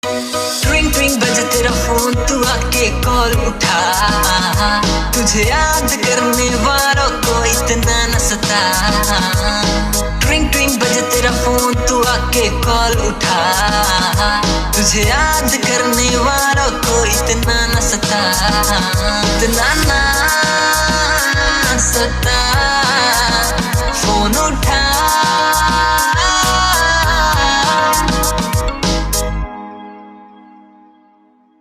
ट्रिंग ट्रिंग बजे तेरा फोन, तू आके कॉल उठा। तुझे याद करने वालों को इतना न सता। ट्रिंग ट्रिंग बजे तेरा फोन, तू आके कॉल उठा। तुझे याद करने वालों को इतना न सता, इतना न